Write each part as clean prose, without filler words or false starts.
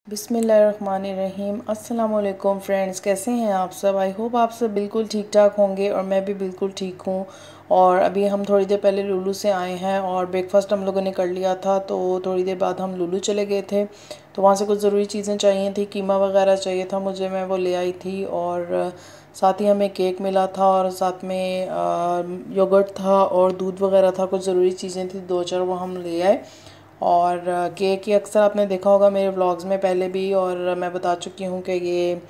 बिस्मिल्लाहिर्रहमानिर्रहीम। अस्सलाम वालेकुम फ्रेंड्स, कैसे हैं आप सब। आई होप आप सब बिल्कुल ठीक ठाक होंगे और मैं भी बिल्कुल ठीक हूँ। और अभी हम थोड़ी देर पहले लुलु से आए हैं और ब्रेकफास्ट हम लोगों ने कर लिया था, तो थोड़ी देर बाद हम लुलु चले गए थे। तो वहाँ से कुछ ज़रूरी चीज़ें चाहिए थी, कीमा वगैरह चाहिए था मुझे, मैं वो ले आई थी। और साथ ही हमें केक मिला था और साथ में योगर्ट था और दूध वगैरह था, कुछ ज़रूरी चीज़ें थी दो चार, वो हम ले आए। और केक ये अक्सर आपने देखा होगा मेरे व्लॉग्स में पहले भी, और मैं बता चुकी हूँ कि ये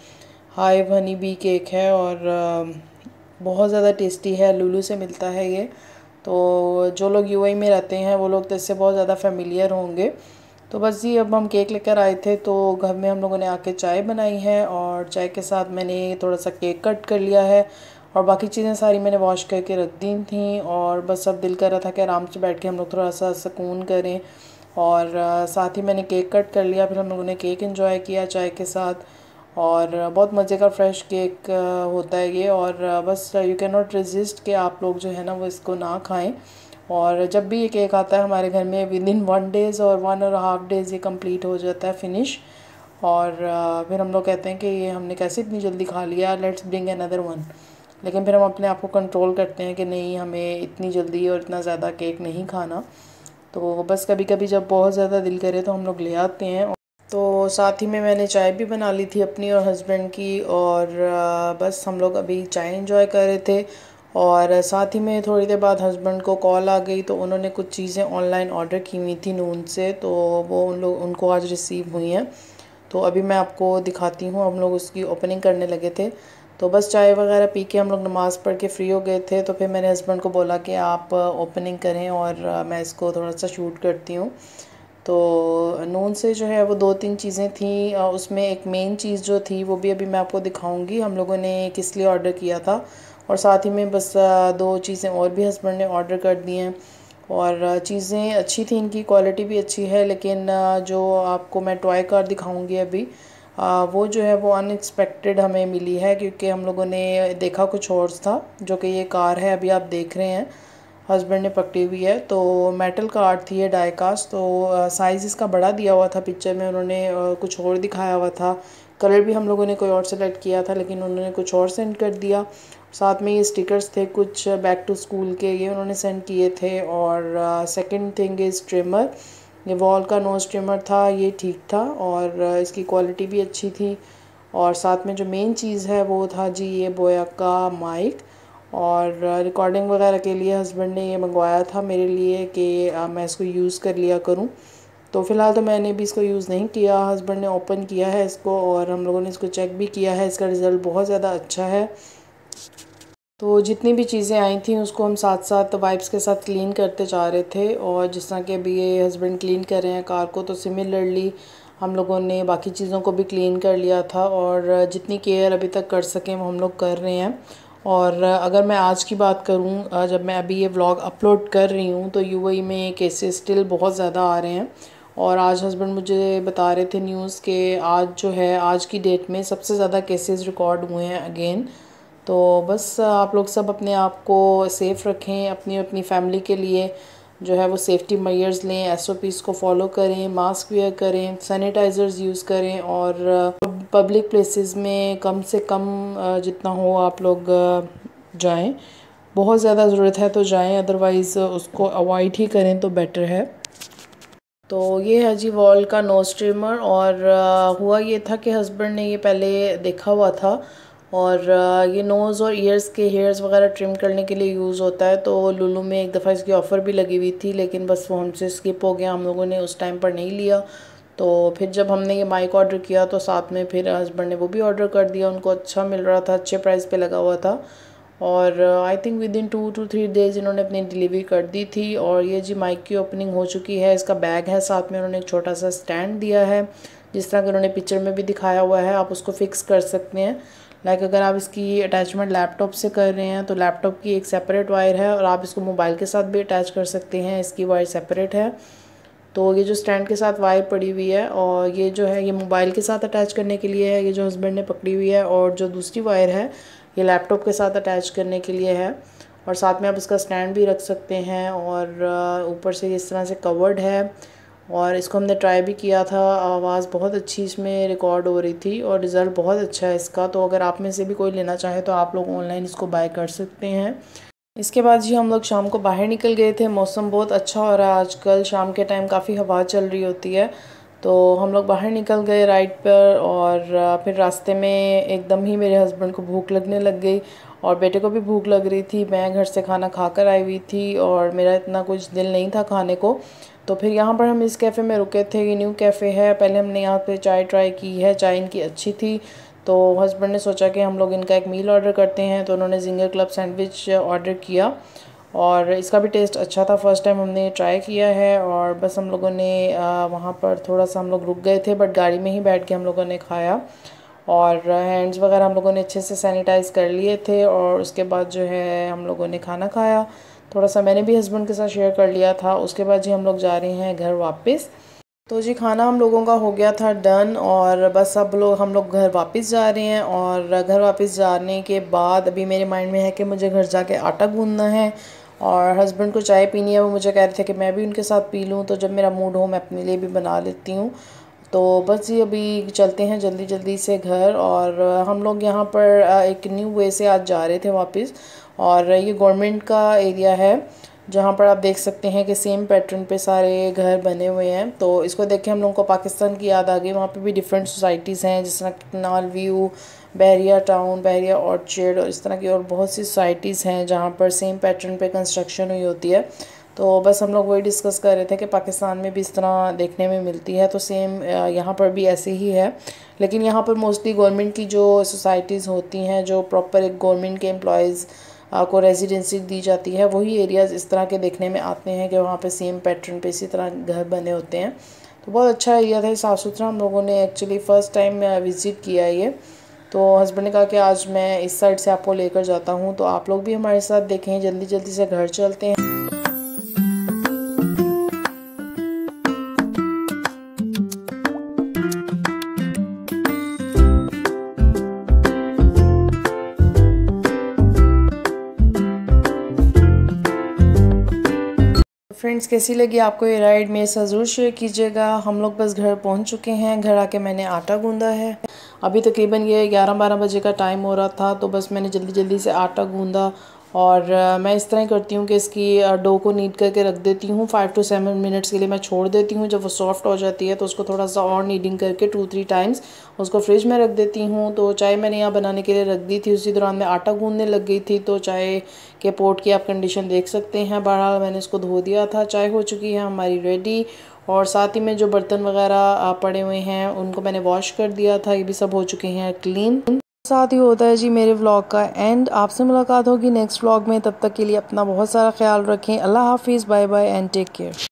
हाइव हनी बी केक है और बहुत ज़्यादा टेस्टी है। लुलु से मिलता है ये। तो जो लोग यूएई में रहते हैं वो लोग तो इससे बहुत ज़्यादा फेमिलियर होंगे। तो बस जी, अब हम केक लेकर आए थे तो घर में हम लोगों ने आके चाय बनाई है और चाय के साथ मैंने थोड़ा सा केक कट कर लिया है और बाकी चीज़ें सारी मैंने वॉश करके रख दी थी। और बस अब दिल कर रहा था कि आराम से बैठ के हम लोग थोड़ा सा सुकून करें। और साथ ही मैंने केक कट कर लिया, फिर हम लोगों ने केक एंजॉय किया चाय के साथ। और बहुत मज़े का फ्रेश केक होता है ये। और बस यू कैन नॉट रेजिस्ट कि आप लोग जो है ना वो इसको ना खाएं। और जब भी ये केक आता है हमारे घर में विद इन 1 डेज़ और 1.5 डेज़ ये कंप्लीट हो जाता है फिनिश। और फिर हम लोग कहते हैं कि ये हमने कैसे इतनी जल्दी खा लिया, लेट्स ब्रिंग अनदर वन। लेकिन फिर हम अपने आप को कंट्रोल करते हैं कि नहीं, हमें इतनी जल्दी और इतना ज़्यादा केक नहीं खाना। तो बस कभी कभी जब बहुत ज़्यादा दिल करे तो हम लोग ले आते हैं। तो साथ ही में मैंने चाय भी बना ली थी अपनी और हस्बैंड की। और बस हम लोग अभी चाय एंजॉय कर रहे थे। और साथ ही में थोड़ी देर बाद हस्बैंड को कॉल आ गई, तो उन्होंने कुछ चीज़ें ऑनलाइन ऑर्डर की हुई थी नून से, तो वो उनको आज रिसीव हुई हैं। तो अभी मैं आपको दिखाती हूँ, हम लोग उसकी ओपनिंग करने लगे थे। तो बस चाय वगैरह पी के हम लोग नमाज़ पढ़ के फ्री हो गए थे। तो फिर मैंने हस्बैंड को बोला कि आप ओपनिंग करें और मैं इसको थोड़ा सा शूट करती हूँ। तो नून से जो है वो 2-3 चीज़ें थी, उसमें एक मेन चीज़ जो थी वो भी अभी मैं आपको दिखाऊंगी हम लोगों ने किस लिए ऑर्डर किया था। और साथ ही में बस 2 चीज़ें और भी हस्बैंड ने ऑर्डर कर दी हैं। और चीज़ें अच्छी थी, इनकी क्वालिटी भी अच्छी है। लेकिन जो आपको मैं टॉय कार दिखाऊंगी अभी, वो जो है वो अनएक्सपेक्टेड हमें मिली है, क्योंकि हम लोगों ने देखा कुछ और था। जो कि ये कार है अभी आप देख रहे हैं, हस्बैंड ने पकड़ी हुई है। तो मेटल कार्ड थी ये, डाई कास्ट। तो साइज़ इसका बड़ा दिया हुआ था पिक्चर में, उन्होंने कुछ और दिखाया हुआ था। कलर भी हम लोगों ने कोई और सेलेक्ट किया था लेकिन उन्होंने कुछ और सेंड कर दिया। साथ में ये स्टिकर्स थे कुछ बैक टू स्कूल के, ये उन्होंने सेंड किए थे। और सेकंड थिंग इज़ ट्रिमर, ये वॉल का नोज ट्रिमर था, ये ठीक था और इसकी क्वालिटी भी अच्छी थी। और साथ में जो मेन चीज़ है वो था जी ये बोया का माइक। और रिकॉर्डिंग वगैरह के लिए हस्बैंड ने ये मंगवाया था मेरे लिए कि मैं इसको यूज़ कर लिया करूं। तो फ़िलहाल तो मैंने भी इसको यूज़ नहीं किया, हस्बैंड ने ओपन किया है इसको और हम लोगों ने इसको चेक भी किया है, इसका रिज़ल्ट बहुत ज़्यादा अच्छा है। तो जितनी भी चीज़ें आई थी उसको हम साथ साथ वाइप्स के साथ क्लीन करते जा रहे थे। और जिस तरह के अभी ये हस्बैंड क्लीन कर रहे हैं कार को, तो सिमिलरली हम लोगों ने बाकी चीज़ों को भी क्लीन कर लिया था। और जितनी केयर अभी तक कर सकें वो हम लोग कर रहे हैं। और अगर मैं आज की बात करूं, जब मैं अभी ये व्लॉग अपलोड कर रही हूं तो यूएई में केसेस स्टिल बहुत ज़्यादा आ रहे हैं। और आज हस्बैंड मुझे बता रहे थे न्यूज़ के आज जो है, आज की डेट में सबसे ज़्यादा केसेस रिकॉर्ड हुए हैं अगेन। तो बस आप लोग सब अपने आप को सेफ़ रखें, अपनी अपनी फैमिली के लिए जो है वो सेफ्टी मेजर्स लें, एसओपीज़ को फॉलो करें, मास्क वेयर करें, सैनिटाइज़र्स यूज़ करें। और पब्लिक प्लेसेस में कम से कम जितना हो आप लोग जाएं। बहुत ज़्यादा ज़रूरत है तो जाएं, अदरवाइज़ उसको अवॉइड ही करें तो बेटर है। तो ये है जी वॉल का नोज ट्रिमर। और हुआ ये था कि हस्बैंड ने ये पहले देखा हुआ था। और ये नोज़ और ईयर्स के हेयर्स वगैरह ट्रिम करने के लिए यूज़ होता है। तो लुलु में एक दफ़ा इसकी ऑफ़र भी लगी हुई थी, लेकिन बस वो हमसे स्किप हो गया, हम लोगों ने उस टाइम पर नहीं लिया। तो फिर जब हमने ये माइक ऑर्डर किया तो साथ में फिर हस्बैंड ने वो भी ऑर्डर कर दिया, उनको अच्छा मिल रहा था, अच्छे प्राइस पे लगा हुआ था। और I think with in 2 to 3 days इन्होंने अपनी डिलीवरी कर दी थी। और ये जी माइक की ओपनिंग हो चुकी है, इसका बैग है, साथ में उन्होंने एक छोटा सा स्टैंड दिया है, जिस तरह कि उन्होंने पिक्चर में भी दिखाया हुआ है, आप उसको फिक्स कर सकते हैं। लाइक अगर आप इसकी अटैचमेंट लैपटॉप से कर रहे हैं तो लैपटॉप की एक सेपरेट वायर है, और आप इसको मोबाइल के साथ भी अटैच कर सकते हैं, इसकी वायर सेपरेट है। तो ये जो स्टैंड के साथ वायर पड़ी हुई है, और ये जो है ये मोबाइल के साथ अटैच करने के लिए है, ये जो हस्बैंड ने पकड़ी हुई है। और जो दूसरी वायर है ये लैपटॉप के साथ अटैच करने के लिए है। और साथ में आप इसका स्टैंड भी रख सकते हैं। और ऊपर से इस तरह से कवर्ड है। और इसको हमने ट्राई भी किया था। आवाज़ बहुत अच्छी इसमें रिकॉर्ड हो रही थी और रिज़ल्ट बहुत अच्छा है इसका। तो अगर आप में से भी कोई लेना चाहे तो आप लोग ऑनलाइन इसको बाय कर सकते हैं। इसके बाद जी हम लोग शाम को बाहर निकल गए थे। मौसम बहुत अच्छा हो रहा है आजकल, शाम के टाइम काफ़ी हवा चल रही होती है। तो हम लोग बाहर निकल गए राइड पर और फिर रास्ते में एकदम ही मेरे हस्बैंड को भूख लगने लग गई और बेटे को भी भूख लग रही थी। मैं घर से खाना खा कर आई हुई थी और मेरा इतना कुछ दिल नहीं था खाने को। तो फिर यहाँ पर हम इस कैफ़े में रुके थे। ये न्यू कैफ़े है। पहले हमने यहाँ पे चाय ट्राई की है, चाय इनकी अच्छी थी। तो हस्बैंड ने सोचा कि हम लोग इनका एक मील ऑर्डर करते हैं, तो उन्होंने जिंगर क्लब सैंडविच ऑर्डर किया और इसका भी टेस्ट अच्छा था। फर्स्ट टाइम हमने ट्राई किया है और बस हम लोगों ने वहाँ पर थोड़ा सा हम लोग रुक गए थे, बट गाड़ी में ही बैठ के हम लोगों ने खाया और हैंड्स वगैरह हम लोगों ने अच्छे से सैनिटाइज़ कर लिए थे और उसके बाद जो है हम लोगों ने खाना खाया। थोड़ा सा मैंने भी हस्बैंड के साथ शेयर कर लिया था। उसके बाद जी हम लोग जा रहे हैं घर वापस। तो जी खाना हम लोगों का हो गया था डन और बस अब हम लोग घर वापस जा रहे हैं। और घर वापस जाने के बाद अभी मेरे माइंड में है कि मुझे घर जाके आटा गूंदना है और हस्बैंड को चाय पीनी है। वो मुझे कह रहे थे कि मैं भी उनके साथ पी लूँ, तो जब मेरा मूड हो मैं अपने लिए भी बना लेती हूँ। तो बस जी अभी चलते हैं जल्दी जल्दी से घर। और हम लोग यहाँ पर एक न्यू वे से आज जा रहे थे वापस और ये गवर्नमेंट का एरिया है जहाँ पर आप देख सकते हैं कि सेम पैटर्न पे सारे घर बने हुए हैं। तो इसको देख के हम लोगों को पाकिस्तान की याद आ गई। वहाँ पे भी डिफरेंट सोसाइटीज़ हैं, जिस तरह कनाल व्यू, बहरिया टाउन, बहरिया ऑर्चर्ड और इस तरह की और बहुत सी सोसाइटीज़ हैं जहाँ पर सेम पैटर्न पे कंस्ट्रक्शन हुई होती है। तो बस हम लोग वही डिस्कस कर रहे थे कि पाकिस्तान में भी इस तरह देखने में मिलती है, तो सेम यहाँ पर भी ऐसे ही है। लेकिन यहाँ पर मोस्टली गवर्नमेंट की जो सोसाइटीज़ होती हैं, जो प्रॉपर एक गवर्नमेंट के एम्प्लॉयज़ को रेजिडेंसी दी जाती है, वही एरियाज़ इस तरह के देखने में आते हैं कि वहाँ पे सेम पैटर्न पे इसी तरह घर बने होते हैं। तो बहुत अच्छा एरिया था, साफ़ सुथरा। हम लोगों ने एक्चुअली फ़र्स्ट टाइम विज़िट किया ये। तो हस्बैंड ने कहा कि आज मैं इस साइड से आपको लेकर जाता हूँ, तो आप लोग भी हमारे साथ देखें। जल्दी जल्दी से घर चलते हैं। फ्रेंड्स कैसी लगी आपको ये राइड, मेरे साथ ज़रूर शेयर कीजिएगा। हम लोग बस घर पहुंच चुके हैं। घर आके मैंने आटा गूंदा है। अभी तकरीबन ये 11-12 बजे का टाइम हो रहा था, तो बस मैंने जल्दी जल्दी से आटा गूंदा। और मैं इस तरह करती हूँ कि इसकी डो को नीड करके रख देती हूँ। 5 to 7 मिनट्स के लिए मैं छोड़ देती हूँ। जब वो सॉफ्ट हो जाती है तो उसको थोड़ा सा और नीडिंग करके 2-3 टाइम्स उसको फ्रिज में रख देती हूँ। तो चाय मैंने यहाँ बनाने के लिए रख दी थी, उसी दौरान मैं आटा गूंदने लग गई थी। तो चाय के पोट की आप कंडीशन देख सकते हैं। बहरहाल मैंने इसको धो दिया था। चाय हो चुकी है हमारी रेडी और साथ ही में जो बर्तन वगैरह पड़े हुए हैं उनको मैंने वॉश कर दिया था। ये भी सब हो चुके हैं क्लीन। साथ ही होता है जी मेरे व्लॉग का एंड। आपसे मुलाकात होगी नेक्स्ट व्लॉग में। तब तक के लिए अपना बहुत सारा ख्याल रखें। अल्लाह हाफिज़, bye bye and take care.